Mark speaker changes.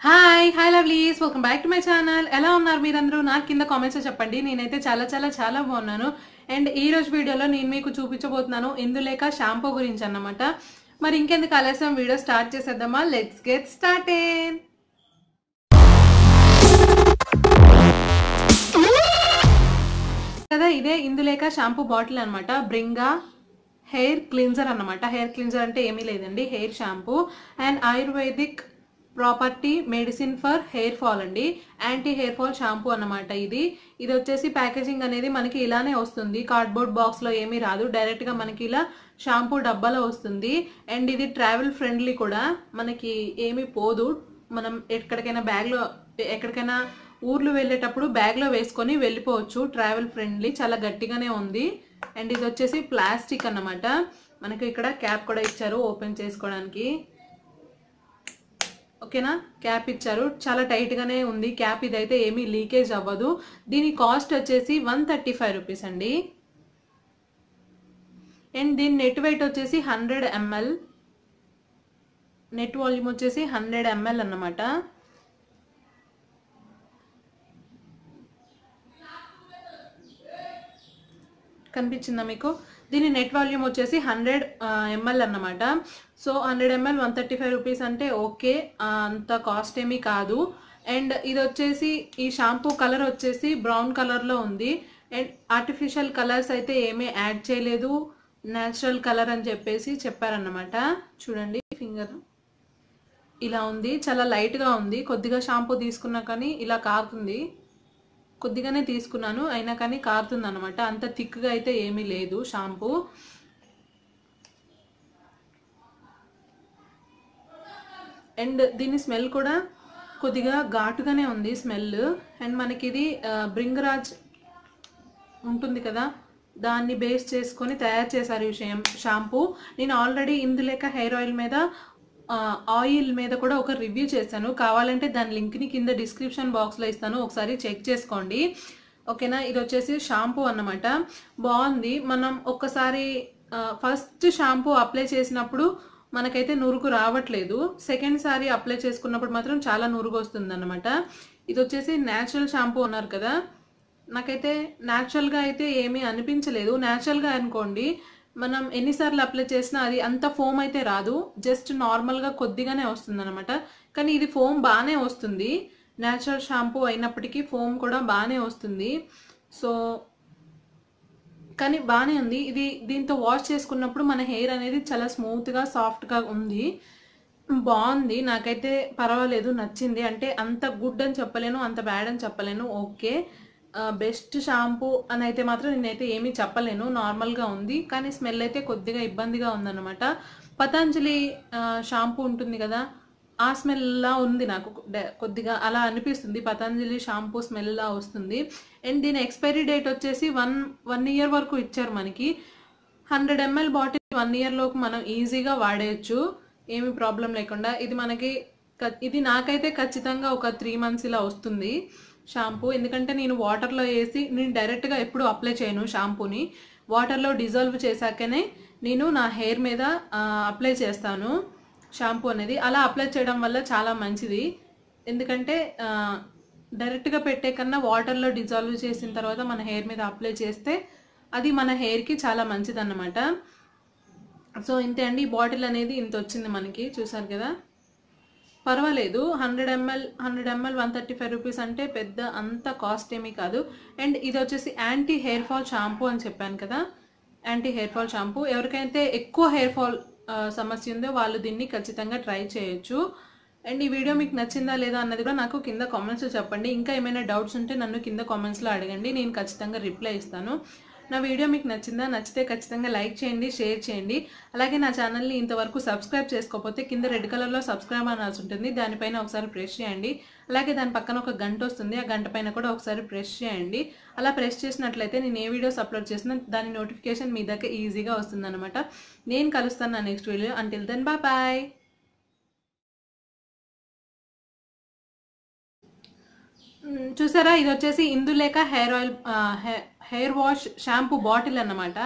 Speaker 1: Hi lovelies, welcome back to my channel. ఎలా ఉన్నారు మీరందరూ? నాకు కింద కామెంట్స్ చెప్పండి. నేనైతే చాలా చాలా చాలా బాగున్నాను. అండ్ ఈ రోజు వీడియోలో నేను మీకు చూపించబోతున్నాను ఇందులేక షాంపూ గురించి అన్నమాట. మరి ఇంకెందుకు ఆలస్యం, వీడియో స్టార్ట్ చేసేద్దామా? Let's get started. కదా, ఇదే ఇందులేక షాంపూ బాటిల్ అనమాట. బ్రింగా హెయిర్ క్లీన్జర్ అన్నమాట. హెయిర్ క్లీన్జర్ అంటే ఏమీ లేదండి, hair shampoo. And Ayurvedic property medicine for hair fall అండి. యాంటీ హెయిర్ ఫాల్ షాంపూ అన్నమాట. ఇది వచ్చేసి ప్యాకేజింగ్ అనేది మనకి ఇలానే వస్తుంది. కార్డ్బోర్డ్ బాక్స్లో ఏమీ రాదు, డైరెక్ట్గా మనకి ఇలా షాంపూ డబ్బాలో వస్తుంది. అండ్ ఇది ట్రావెల్ ఫ్రెండ్లీ కూడా, మనకి ఏమీ పోదు. మనం ఎక్కడికైనా ఊర్లు వెళ్ళేటప్పుడు బ్యాగ్లో వేసుకొని వెళ్ళిపోవచ్చు. ట్రావెల్ ఫ్రెండ్లీ, చాలా గట్టిగానే ఉంది. అండ్ ఇది వచ్చేసి ప్లాస్టిక్ అన్నమాట. మనకి ఇక్కడ క్యాప్ కూడా ఇచ్చారు ఓపెన్ చేసుకోవడానికి. ఓకేనా, క్యాప్ ఇచ్చారు, చాలా టైట్గానే ఉంది క్యాప్. ఇదైతే ఏమీ లీకేజ్ అవ్వదు. దీని కాస్ట్ వచ్చేసి 135 రూపీస్ అండి. అండ్ దీని నెట్ వెయిట్ వచ్చేసి 100 ml, నెట్ వాల్యూమ్ వచ్చేసి 100 ml అన్నమాట. కనిపించిందా మీకు? దీని నెట్ వాల్యూమ్ వచ్చేసి 100 ml అన్నమాట. సో 100 ml 135 రూపీస్ అంటే ఓకే, అంత కాస్ట్ ఏమీ కాదు. అండ్ ఇది వచ్చేసి ఈ షాంపూ కలర్ వచ్చేసి బ్రౌన్ కలర్లో ఉంది. అండ్ ఆర్టిఫిషియల్ కలర్స్ అయితే ఏమీ యాడ్ చేయలేదు, న్యాచురల్ కలర్ అని చెప్పేసి చెప్పారన్నమాట. చూడండి, ఫింగర్ ఇలా ఉంది, చాలా లైట్గా ఉంది. కొద్దిగా షాంపూ తీసుకున్నా కానీ ఇలా కారుతుంది. కొద్దిగానే తీసుకున్నాను, అయినా కానీ కారుతుంది అనమాట. అంత థిక్గా అయితే ఏమీ లేదు షాంపూ. అండ్ దీని స్మెల్ కూడా కొద్దిగా ఘాటుగానే ఉంది స్మెల్. అండ్ మనకి ఇది బ్రింగరాజ్ ఉంటుంది కదా, దాన్ని బేస్ చేసుకొని తయారు చేశారు ఈ షాంపూ. నేను ఆల్రెడీ ఇందులేక హెయిర్ ఆయిల్ మీద కూడా ఒక రివ్యూ చేశాను. కావాలంటే దాని లింక్ని కింద డిస్క్రిప్షన్ బాక్స్లో ఇస్తాను, ఒకసారి చెక్ చేసుకోండి. ఓకేనా, ఇది వచ్చేసి షాంపూ అన్నమాట. బాగుంది. మనం ఒక్కసారి ఫస్ట్ షాంపూ అప్లై చేసినప్పుడు మనకైతే నురుగు రావట్లేదు. సెకండ్ సారి అప్లై చేసుకున్నప్పుడు మాత్రం చాలా నురుగు వస్తుంది అన్నమాట. ఇది వచ్చేసి న్యాచురల్ షాంపూ అన్నారు కదా, నాకైతే న్యాచురల్గా అయితే ఏమీ అనిపించలేదు. న్యాచురల్గా అనుకోండి, మనం ఎన్నిసార్లు అప్లై చేసినా అది అంత ఫోమ్ అయితే రాదు, జస్ట్ నార్మల్గా కొద్దిగానే వస్తుంది అనమాట. కానీ ఇది ఫోమ్ బాగానే వస్తుంది. న్యాచురల్ షాంపూ అయినప్పటికీ ఫోమ్ కూడా బాగానే వస్తుంది. సో కానీ బాగానే ఉంది. ఇది దీంతో వాష్ చేసుకున్నప్పుడు మన హెయిర్ అనేది చాలా స్మూత్గా సాఫ్ట్గా ఉంది. బాగుంది, నాకైతే పర్వాలేదు, నచ్చింది. అంటే అంత గుడ్ అని చెప్పలేను, అంత బ్యాడ్ అని చెప్పలేను. ఓకే, బెస్ట్ షాంపూ అని అయితే మాత్రం నేనైతే ఏమీ చెప్పలేను, నార్మల్గా ఉంది. కానీ స్మెల్ అయితే కొద్దిగా ఇబ్బందిగా ఉందన్నమాట. పతంజలి షాంపూ ఉంటుంది కదా, ఆ స్మెల్లా ఉంది నాకు, కొద్దిగా అలా అనిపిస్తుంది. పతంజలి షాంపూ స్మెల్లా వస్తుంది. అండ్ దీని ఎక్స్పైరీ డేట్ వచ్చేసి వన్ ఇయర్ వరకు ఇచ్చారు మనకి. 100 ml బాటిల్ 1 ఇయర్లోకి మనం ఈజీగా వాడేయచ్చు, ఏమీ ప్రాబ్లం లేకుండా. ఇది నాకైతే ఖచ్చితంగా ఒక 3 months ఇలా వస్తుంది షాంపూ. ఎందుకంటే నేను వాటర్లో వేసి, నేను డైరెక్ట్గా ఎప్పుడు అప్లై చేయను షాంపూని, వాటర్లో డిజాల్వ్ చేశాకనే నేను నా హెయిర్ మీద అప్లై చేస్తాను షాంపూ అనేది. అలా అప్లై చేయడం వల్ల చాలా మంచిది. ఎందుకంటే డైరెక్ట్గా పెట్టే కన్నా వాటర్లో డిజాల్వ్ చేసిన తర్వాత మన హెయిర్ మీద అప్లై చేస్తే అది మన హెయిర్కి చాలా మంచిది అన్నమాట. సో ఇంతే అండి, ఈ బాటిల్ అనేది ఇంత వచ్చింది మనకి, చూసారు కదా. పర్వాలేదు, 100 ml 135 రూపీస్ అంటే పెద్ద అంత కాస్ట్ ఏమీ కాదు. అండ్ ఇది వచ్చేసి యాంటీ హెయిర్ ఫాల్ షాంపూ అని చెప్పాను కదా, యాంటీ హెయిర్ ఫాల్ షాంపూ. ఎవరికైతే ఎక్కువ హెయిర్ ఫాల్ సమస్య ఉందో వాళ్ళు దీన్ని ఖచ్చితంగా ట్రై చేయొచ్చు. అండ్ ఈ వీడియో మీకు నచ్చిందా లేదా అన్నది కూడా నాకు కింద కామెంట్స్లో చెప్పండి. ఇంకా ఏమైనా డౌట్స్ ఉంటే నన్ను కింద కామెంట్స్లో అడగండి, నేను ఖచ్చితంగా రిప్లై ఇస్తాను. నా వీడియో మీకు నచ్చిందా? నచ్చితే ఖచ్చితంగా లైక్ చేయండి, షేర్ చేయండి. అలాగే నా ఛానల్ని ఇంతవరకు సబ్స్క్రైబ్ చేసుకోకపోతే కింద రెడ్ కలర్లో సబ్స్క్రైబ్ అనాల్సి ఉంటుంది, దానిపైన ఒకసారి ప్రెస్ చేయండి. అలాగే దాని పక్కన ఒక గంట వస్తుంది, ఆ గంట పైన కూడా ఒకసారి ప్రెస్ చేయండి. అలా ప్రెస్ చేసినట్లయితే నేను ఏ వీడియోస్ అప్లోడ్ చేసినా దాని నోటిఫికేషన్ మీ దగ్గర ఈజీగా వస్తుందన్నమాట. నేను కలుస్తాను నా next video. Until then bye. చూసారా, ఇది వచ్చేసి ఇందులేక హెయిర్ వాష్ షాంపూ బాటిల్ అన్నమాట.